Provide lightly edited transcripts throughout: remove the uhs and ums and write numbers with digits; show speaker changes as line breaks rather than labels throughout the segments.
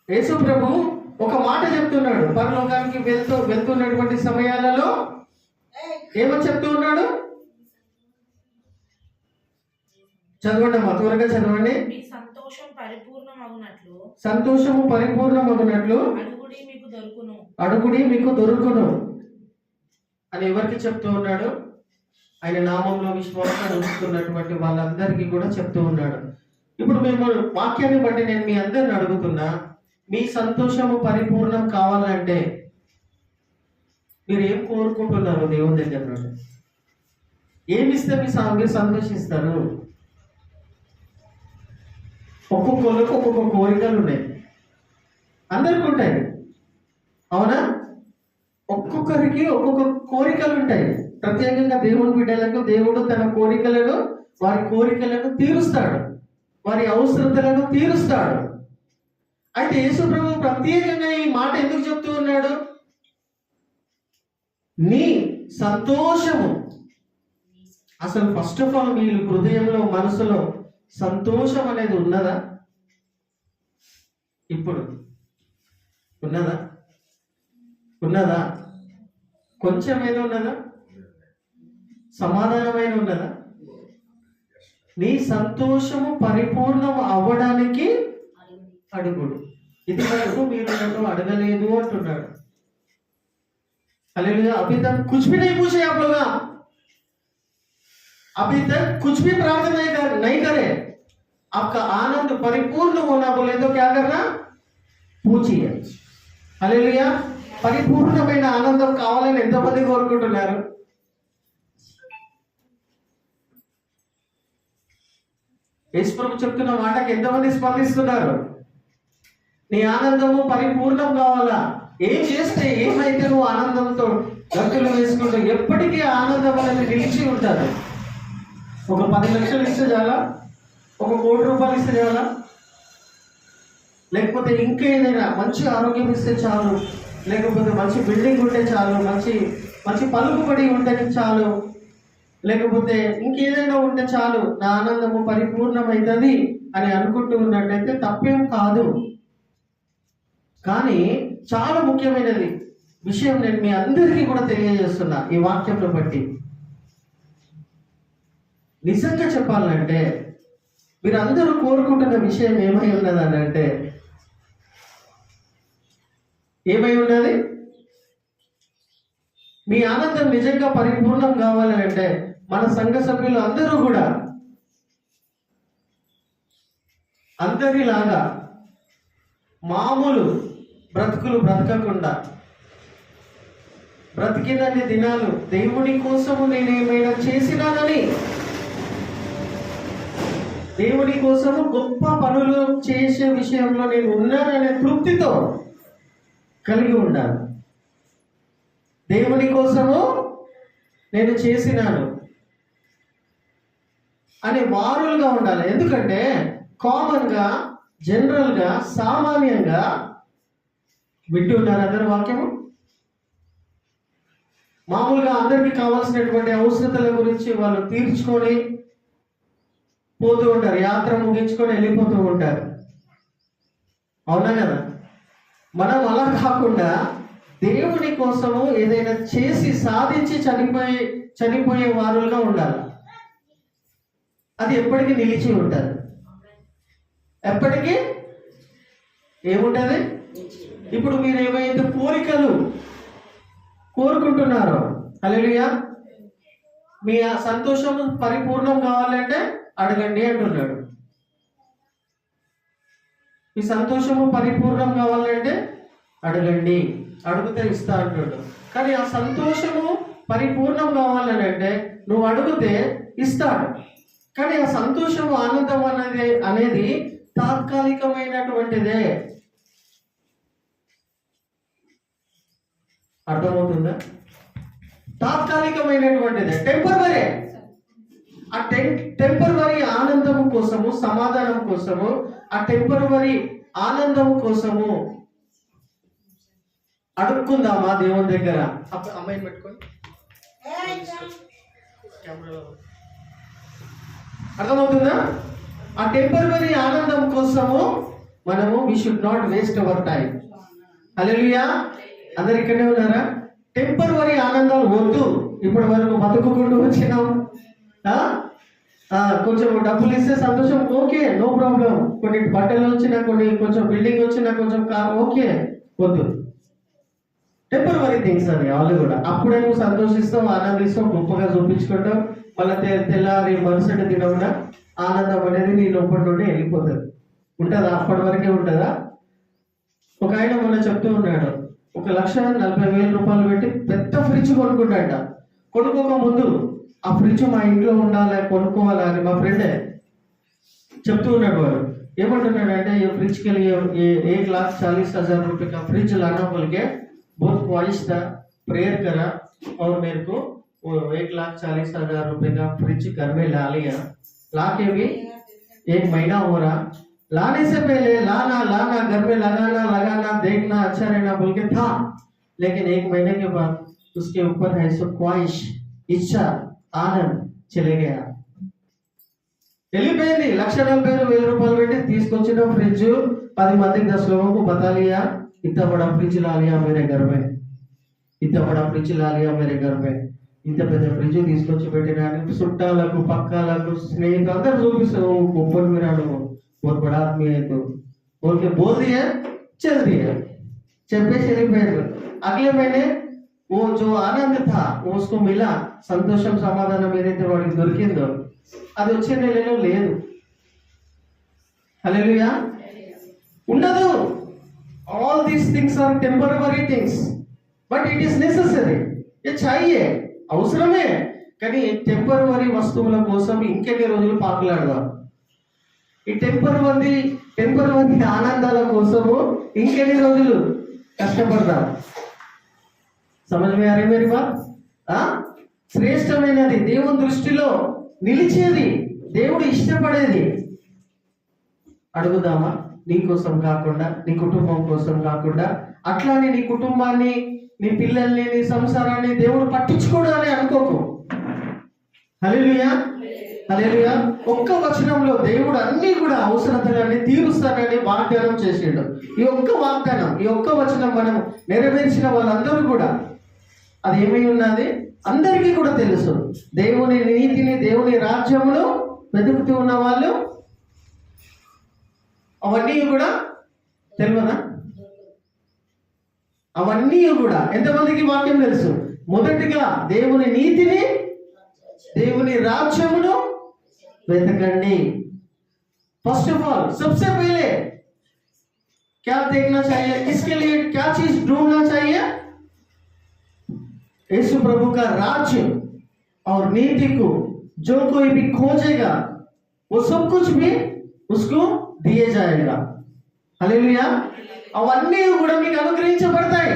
యేసు ప్రభు ఒక మాట చెప్తున్నాడు. పరలోకానికి వెళ్తున్నటువంటి సమయాలలో ఏమని చెప్తూ ఉన్నాడు? చదవండి అమ్మా, త్వరగా చదవండి. సంతోషము పరిపూర్ణమగునట్లు అడుగుడి మీకు దొరుకును అని ఎవరికి చెప్తూ ఉన్నాడు? ఆయన నామంలో విశ్వాసాన్ని ఉంచుతున్నటువంటి వాళ్ళందరికీ కూడా చెప్తూ ఉన్నాడు. ఇప్పుడు మేము వాక్యాన్ని బట్టి నేను మీ అందరిని అడుగుతున్నా, మీ సంతోషము పరిపూర్ణం కావాలంటే మీరు ఏం కోరుకుంటున్నారు? దేవుని దగ్గర నుండి ఏమిస్తే మీరు సంతోషిస్తారు? ఒక్కొక్కరికి ఒక్కొక్క కోరికలు ఉన్నాయి, అందరికి ఉంటాయి, అవునా? ఒక్కొక్కరికి ఒక్కొక్క కోరికలు ఉంటాయి. ప్రత్యేకంగా దేవుని బిడ్డలకు దేవుడు తన కోరికలను, వారి కోరికలను తీరుస్తాడు, వారి అవసరతలను తీరుస్తాడు. అయితే యేసు ప్రభు ప్రత్యేకంగా ఈ మాట ఎందుకు చెప్తూ ఉన్నాడు? నీ సంతోషము, అసలు ఫస్ట్ ఆఫ్ ఆల్ మీ హృదయంలో మనసులో సంతోషం అనేది ఉన్నదా? ఇప్పుడు ఉన్నదా? ఉన్నదా? కొంచెమైనా ఉన్నదా? సమాధానమైన ఉన్నదా? నీ సంతోషము పరిపూర్ణం అవ్వడానికి అడుగుడు. ఇది వరకు మీరు నన్ను అడగలేదు అంటున్నాడు. हालेलुया। अभी तक कुछ भी नहीं पूछे आप लोग, अभी तक कुछ भी प्रार्थना नहीं करे। आपका आनंद परिपूर्ण होना बोले तो क्या करना? पूछिए। हालेलुया। పరిపూర్ణమైన ఆనందం కావాలని ఎంతమంది కోరుకుంటున్నారు? యేసు ప్రభు చెప్తున్న మాటకి ఎంతమంది స్పందిస్తున్నారు? నీ ఆనందము పరిపూర్ణం కావాలా? ఏం చేస్తే ఏమైతే నువ్వు ఆనందంతో గంతులు వేసుకుంటూ ఎప్పటికీ ఆనందం అనేది నిలిచి ఉంటుంది. ఒక 10 లక్షలు ఇస్తే చాలా? ఒక 1 కోటి రూపాయలు ఇస్తే చాలా? లేకపోతే ఇంకా ఏదైనా మంచి ఆరోగ్యం ఇస్తే చాలు, లేకపోతే మంచి బిల్డింగ్ ఉంటే చాలు, మంచి మంచి పలుకుబడి ఉంటే చాలు, లేకపోతే ఇంకేదైనా ఉంటే చాలు, నా ఆనందము పరిపూర్ణమైతుంది అని అనుకుంటూ ఉన్నట్టయితే తప్పేం కాదు. కానీ చాలా ముఖ్యమైనది విషయం నేను మీ అందరికీ కూడా తెలియజేస్తున్నా ఈ వాక్యంలో బట్టి. నిజంగా చెప్పాలంటే మీరందరూ కోరుకుంటున్న విషయం ఏమై ఉన్నదని అంటే, ఏమై ఉన్నది? మీ ఆనందం నిజంగా పరిపూర్ణం కావాలి అంటే మన సంఘ సభ్యులు అందరూ కూడా అందరిలాగా మామూలు బ్రతుకులు బ్రతకకుండా బ్రతికినన్ని దినాలు దేవుని కోసము నేను ఏమైనా చేసినానని, దేవుని కోసము గొప్ప పనులు చేసే విషయంలో నేను ఉన్నాననే తృప్తితో కలిగి ఉండాలి. దేవుని కోసము నేను చేసినాను అనే వారులుగా ఉండాలి. ఎందుకంటే కామన్గా, జనరల్గా, సామాన్యంగా వింటూ ఉన్నారు అందరు వాక్యము. మామూలుగా అందరికీ కావాల్సినటువంటి అవసరతల గురించి వాళ్ళు తీర్చుకొని పోతూ ఉంటారు, యాత్ర ముగించుకొని వెళ్ళిపోతూ ఉంటారు, అవునా కదా? మనం అలా కాకుండా దేవుని కోసము ఏదైనా చేసి సాధించి చనిపోయే వారులుగా ఉండాలి. అది ఎప్పటికీ నిలిచి ఉంటుంది. ఎప్పటికీ ఏముంటుంది? ఇప్పుడు మీరు ఏమైతే కోరికలు కోరుకుంటున్నారో, హల్లెలూయా, మీ సంతోషం పరిపూర్ణం కావాలంటే అడగండి అంటున్నాడు. మీ సంతోషము పరిపూర్ణం కావాలంటే అడగండి, అడిగితే ఇస్తా అంటున్నాడు. కానీ ఆ సంతోషము పరిపూర్ణం కావాలని అంటే నువ్వు అడిగితే ఇస్తాడు. కానీ ఆ సంతోషము, ఆనందం అనేది తాత్కాలికమైనటువంటిదే. అర్థమవుతుందా? తాత్కాలికమైనటువంటిదే, టెంపరరీ. ఆ టెంపరరీ ఆనందం కోసము, సమాధానం కోసము, ఆ టెంపరరీ ఆనందం కోసము అడుక్కుందామా దేవుని దగ్గర? అమ్మాయిని పెట్టుకొని అర్థమవుతుందా? ఆ టెంపరరీ ఆనందం కోసము మనము we should not waste our time. Hallelujah. అందరు ఇక్కడే ఉన్నారా? టెంపరరీ ఆనందాలు వద్దు. ఇప్పటి వరకు బతుకుకుంటూ వచ్చినాం. కొంచెం డబ్బులు ఇస్తే సంతోషం, ఓకే, నో ప్రాబ్లం. కొన్ని బట్టలు వచ్చినా, కొన్ని కొంచెం బిల్డింగ్ వచ్చినా, కొంచెం కార్, ఓకే, వద్దు. టెంపరరీ థింగ్స్ అని వాళ్ళు కూడా. అప్పుడే నువ్వు సంతోషిస్తావు, ఆనందిస్తావు, గొప్పగా చూపించుకుంటావు. మళ్ళీ తెల్లారి మరుసటి దినమున ఆనందం అనేది నీ లోపల నుండి వెళ్ళిపోతుంది. ఉంటుందా? అప్పటి వరకే ఉంటుందా? ఒక ఆయన మొన్న చెప్తూ ఉన్నాడు, 1,40,000 పెట్టి పెద్ద ఫ్రిడ్జ్ కొనుక్కుంటాడ. కొనుక్కోక ముందు ఆ ఫ్రిడ్జ్ మా ఇంట్లో ఉండాలి, కొనుక్కోవాలా అని మా ఫ్రెండే చెప్తూ ఉన్నాడు. వాడు ఏమంటున్నాడు అంటే, ఈ फ्रिज के लिए 1,40,000 रुपये का फ्रिज लाना बोल के बहुत ख्वाहिश था, प्रेयर करा और मेरे को वो 1,40,000 रुपये का फ्रिज घर में ला लिया. ला के भी 1 महीना हो रहा. लाने से पहले लाना घर में लगाना देखना अच्छा रहना बोल के था, लेकिन 1 महीने के बाद उसके ऊपर है सो ख्वाहिश, इच्छा, आनंद चले गया. వెళ్ళిపోయింది. 1,40,000 పెట్టి తీసుకొచ్చిన ఫ్రిడ్జ్ 10 మందికి 10 लोगों को बता लिया, इतना बड़ा फ्रिज ला लिया मेरे घर में, इतना बड़ा फ्रिज ला लिया मेरे घर में. ఇంత పెద్ద ఫ్రిడ్జ్ తీసుకొచ్చి పెట్టినా చుట్టాలకు, పక్కాలకు, స్నేహితులు అందరూ చూపిస్తారు, గొప్పలు వినాడు, बहुत बड़ा आदमी है तो बोल के बोल दिया, चल दिया, చెప్పేసి వెళ్ళిపోయారు. అగలే మहीने वो जो आनंद था वो उसको मिला, సంతోషం, సమాధానం ఏదైతే వాడికి దొరికిందో అది వచ్చే నెలలో లేదు. హల్లెలూయా. ఉండదు. All these things are temporary things, but it is necessary. ఇది చాయే, అవసరమే. కానీ టెంపరరీ వస్తువుల కోసం ఇంకెన్ని రోజులు పాకులాడదాం? ఈ టెంపరరీ ఆనందాల కోసము ఇంకెన్ని రోజులు కష్టపడదాం? సమజ్ మే ఆ రही मेरी बात? శ్రేష్టమైనది, దేవుని దృష్టిలో నిలిచేది, దేవుడు ఇష్టపడేది అడుగుదామా? నీ కోసం కాకుండా, నీ కుటుంబం కోసం కాకుండా. అట్లానే నీ కుటుంబాన్ని, నీ పిల్లల్ని, నీ సంసారాన్ని దేవుడు పట్టించుకోడు అని అనుకోకు. హల్లెలూయా. హల్లెలూయా. ఒక్క వచనంలో దేవుడు అన్ని కూడా అవసరతలన్నీ తీరుస్తానని వాగ్దానం చేసిండు. ఈ ఒక్క వాగ్దానం, ఈ ఒక్క వచనం మనం నెరవేర్చిన వాళ్ళందరూ కూడా అది ఏమై ఉన్నది అందరికీ కూడా తెలుసు. దేవుని నీతిని, దేవుని రాజ్యమును వెతుకుతూ ఉన్న వాళ్ళు అవన్నీ కూడా తెలియదా? అవన్నీ కూడా ఎంతమందికి వాక్యం తెలుసు? మొదటిగా దేవుని నీతిని, దేవుని రాజ్యమును వెతకండి. फर्स्ट ऑफ ऑल, सबसे पहले क्या देखना चाहिए? इसके लिए क्या चीज ढूंढना चाहिए? यीशु प्रभु का राज्य और नीति को जो कोई भी खोजेगा वो सब कुछ भी उसको दिए जाएगा. హల్లెలూయా. అవన్నీ కూడా మీకు అనుగ్రహించబడతాయి.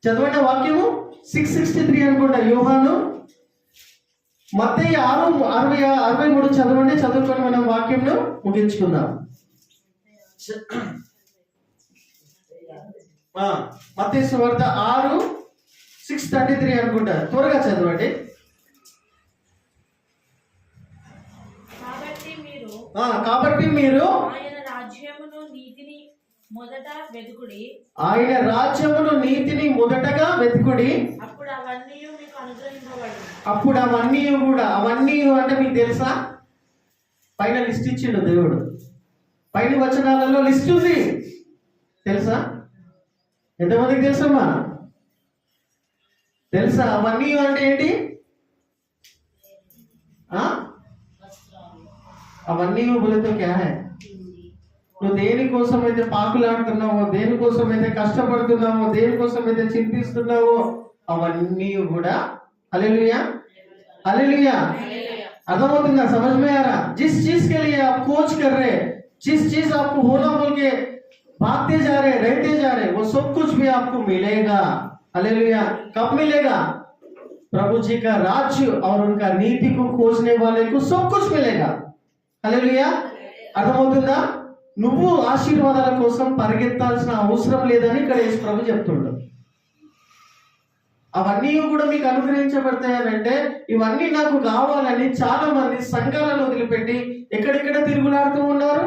చదవండి వాక్యము 6:63 అనుకుంటా, యోహాను. మత్తయి 6:63 చదవండి. చదువుకొని మనం వాక్యంను ముగించుకుందాం. మత్తయి సువార్త 6:33 అనుకుంటా, త్వరగా చదవండి. కాబట్టి మీరు ఆయన రాజ్యమును నీతిని మొదటగా వెతుకుడి, అప్పుడు అవన్నీ కూడా, అవన్నీ అంటే మీకు తెలుసా? పైన లిస్ట్ ఇచ్చిండు దేవుడు. పైన వచనాలలో లిస్ట్ ఉంది, తెలుసా? ఎంతమందికి తెలుసమ్మా? తెలుసా? అవన్నీ అంటే ఏంటి? అవన్నీ బోలేతో క్యా హై? నువ్వు దేనికోసం అయితే పాకులాడుతున్నావో, దేనికోసం అయితే కష్టపడుతున్నావో, దేనికోసం అయితే చింతిస్తున్నావో అవన్నీ కూడా. హల్లెలూయా. హల్లెలూయా. అర్థమవుతుందా? समझ में आ रहा? जिस चीज के लिए आप खोज कर रहे, जिस चीज आपको होना बोल के भागते जा रहे, रहते जा रहे, वो सब कुछ भी आपको मिलेगा. हालेलुया. कब मिलेगा? प्रभु जी का राज्य और उनका नीति को खोजने वाले को सब कुछ मिलेगा. हालेलुया. అర్థమవుతుందా? నువ్వు ఆశీర్వాదాల కోసం పరిగెత్తాల్సిన అవసరం లేదని ఇక్కడ యేసు ప్రభు చెప్తుండు. అవన్నీ కూడా మీకు అనుగ్రహించబడతాయనంటే, ఇవన్నీ నాకు కావాలని చాలా మంది సంఘాలను వదిలిపెట్టి ఎక్కడెక్కడ తిరుగులాడుతూ ఉన్నారు.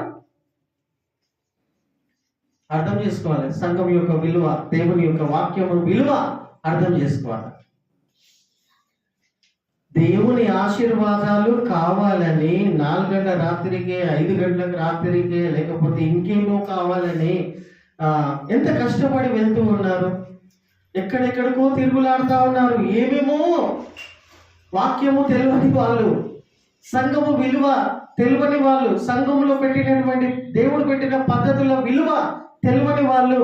అర్థం చేసుకోవాలి. సంఘం యొక్క విలువ, దేవుని యొక్క వాక్యము విలువ అర్థం చేసుకోవాలి. దేవుని ఆశీర్వాదాలు కావాలని 4 గంటల రాత్రికే, 5 గంటలకు రాత్రికే, లేకపోతే ఇంకేమో కావాలని ఎంత కష్టపడి వెళ్తూ ఉన్నారు. ఎక్కడెక్కడికో తిరుగులాడుతూ ఉన్నారు. ఏమేమో వాక్యము తెలియని వాళ్ళు, సంఘము విలువ తెలియని వాళ్ళు, సంఘంలో పెట్టినటువంటి దేవుడు పెట్టిన పద్ధతుల విలువ తెలియని వాళ్ళు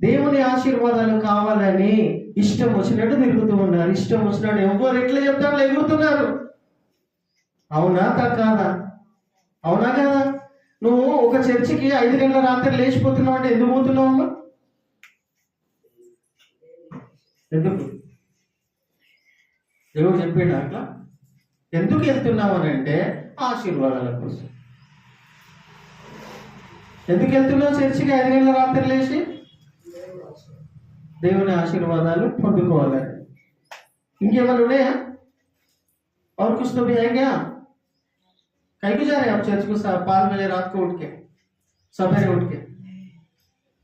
దేవుని ఆశీర్వాదాలు కావాలని ఇష్టం వచ్చినట్టు తిరుగుతూ ఉన్నారు. ఇష్టం వచ్చినట్టు ఎవరు ఎట్లా చెప్తారో ఎగురుతున్నారు. అవునా కాదా? అవునా కదా? నువ్వు ఒక చర్చికి 5 గంటల రాత్రి లేచిపోతున్నావు అంటే ఎందుకు పోతున్నావు అమ్మా? ఎందుకు? దేవుడు చెప్పాడు అట్లా. ఎందుకు వెళ్తున్నావు అని అంటే ఆశీర్వాదాల కోసం. ఎందుకు వెళ్తున్నావు చర్చికి 5 గంటల రాత్రి లేచి? దేవుని ఆశీర్వాదాలు పొందుకోవాలని. ఇంకేమైనా ఉన్నాయా? और कुछ तो भी है क्या? कहीं को जा रहे हैं आप चर्च को? 5 बजे रात को उठ के, सवेरे उठ के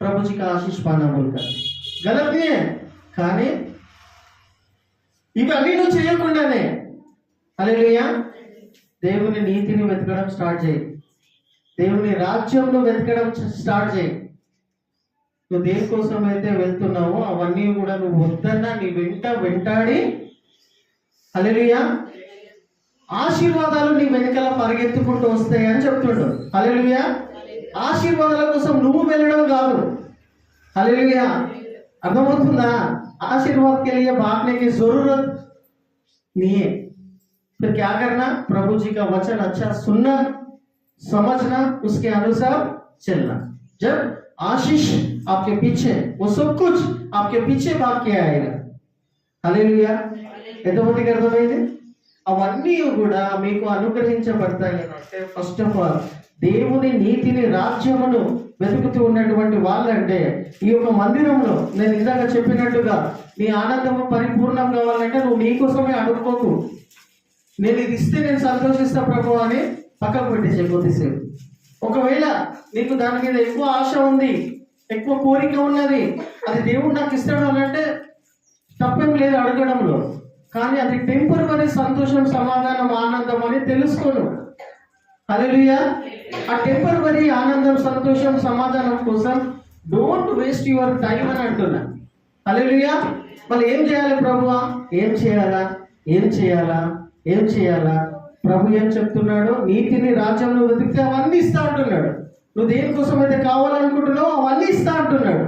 प्रभु जी का आशीष पाना बोलकर गलत नहीं है. కానీ ఇవన్నీ నువ్వు చేయకుండానే హల్లెలూయా దేవుని నీతిని వెతకడం స్టార్ట్ చేయి. దేవుని రాజ్యంలో వెతకడం స్టార్ట్ చేయి. నువ్వు దేనికోసం అయితే వెళ్తున్నావో అవన్నీ కూడా నువ్వు వద్దన్నా నీ వెంటాడి హల్లెలూయా ఆశీర్వాదాలు నీ వెనకాల పరిగెత్తుకుంటూ వస్తాయి అని చెప్తుండు. హల్లెలూయా ఆశీర్వాదాల కోసం నువ్వు వెళ్ళడం కాదు. హల్లెలూయా అర్థమవుతుందా? आशीर्वाद के लिए भागने की जरूरत नहीं है. फिर क्या करना? प्रभु जी का वचन अच्छा सुनना, समझना, उसके अनुसार चलना. जब आशीष आपके पीछे, वो सब कुछ आपके पीछे भाग के आएगा. హల్లెలూయా ఎంతమందికి అర్థమైంది? అవన్నీ కూడా మీకు అనుగ్రహించబడతాయి అంటే ఫస్ట్ ఆఫ్ ఆల్ దేవుని నీతిని, రాజ్యమును వెతుకుతూ ఉన్నటువంటి వాళ్ళంటే ఈ యొక్క మందిరంలో నేను ఇందాక చెప్పినట్టుగా నీ ఆనందము పరిపూర్ణం కావాలంటే నువ్వు నీకోసమే అడుక్కోకు. నేను ఇది ఇస్తే నేను సంతోషిస్తా ప్రభు అని పక్కకు పెట్టేసే కొద్దిసేపు. ఒకవేళ నీకు దాని మీద ఎక్కువ ఆశ ఉంది, ఎక్కువ కోరిక ఉన్నది, అది దేవుడు నాకు ఇస్తాడు అని అంటే తప్పేం లేదు అడగడంలో. కానీ అది టెంపరరీ సంతోషం, సమాధానం, ఆనందం అని తెలుసుకోను. హల్లెలూయా ఆ టెంపరరీ ఆనందం, సంతోషం, సమాధానం కోసం డోంట్ వేస్ట్ యువర్ టైం అని అంటున్నా. హల్లెలూయా మళ్ళీ ఏం చేయాలి ప్రభువా? ఏం చేయాలా? ప్రభు ఏం చెప్తున్నాడు? నీతిని, రాజ్యంలో వెతికితే అవన్నీ ఇస్తా అంటున్నాడు. నువ్వు దేనికోసం అయితే కావాలనుకుంటున్నావు అవన్నీ ఇస్తా అంటున్నాడు.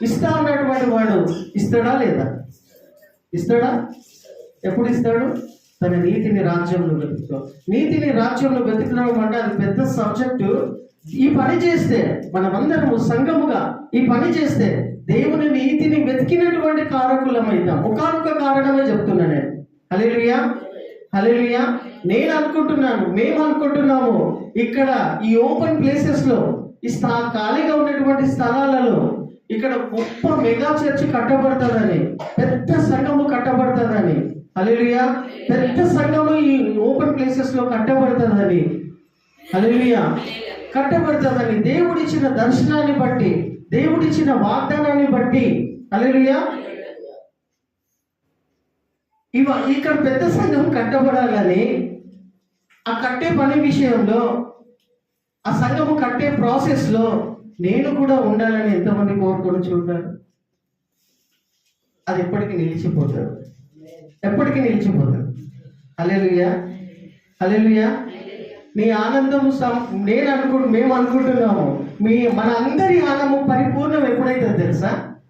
ఇస్తా అన్నటువంటి వాడు ఇస్తాడా లేదా? ఇస్తాడా? ఎప్పుడు ఇస్తాడు? తన నీతిని, రాజ్యంలో వెతుకుతాం. నీతిని, రాజ్యంలో వెతుకున్నాం అంటే అది పెద్ద సబ్జెక్టు. ఈ పని చేస్తే మనమందరము సంఘముగా ఈ పని చేస్తే దేవుని నీతిని వెతికినటువంటి కారకులమైతాం. ఒకానొక కారణమే చెప్తున్నా నేను. హల్లెలూయా నేను అనుకుంటున్నాను, మేము అనుకుంటున్నాము ఇక్కడ ఈ ఓపెన్ ప్లేసెస్ లో, ఈ ఖాళీగా ఉన్నటువంటి స్థలాలలో ఇక్కడ గొప్ప మెగా చర్చ్ కట్టబడుతుందని, పెద్ద సంఘము కట్టబడుతుందని. హల్లెలూయా పెద్ద సంఘము ఈ ఓపెన్ ప్లేసెస్ లో కట్టబడుతుందని. హల్లెలూయా కట్టబడుతుందని దేవుడిచ్చిన దర్శనాన్ని బట్టి, దేవుడిచ్చిన వాగ్దానాన్ని బట్టి. హల్లెలూయా ఇక్కడ పెద్ద సంఘం కట్టబడాలని, ఆ కట్టే పని విషయంలో, ఆ సంఘము కట్టే ప్రాసెస్ లో నేను కూడా ఉండాలని ఎంతమంది కోరుకొని చూడాలి? అది ఎప్పటికీ నిలిచిపోతాడు. హల్లెలూయా నీ ఆనందము మేము అనుకుంటున్నాము, మన అందరి ఆనందం పరిపూర్ణం ఎప్పుడైతే తెలుసా?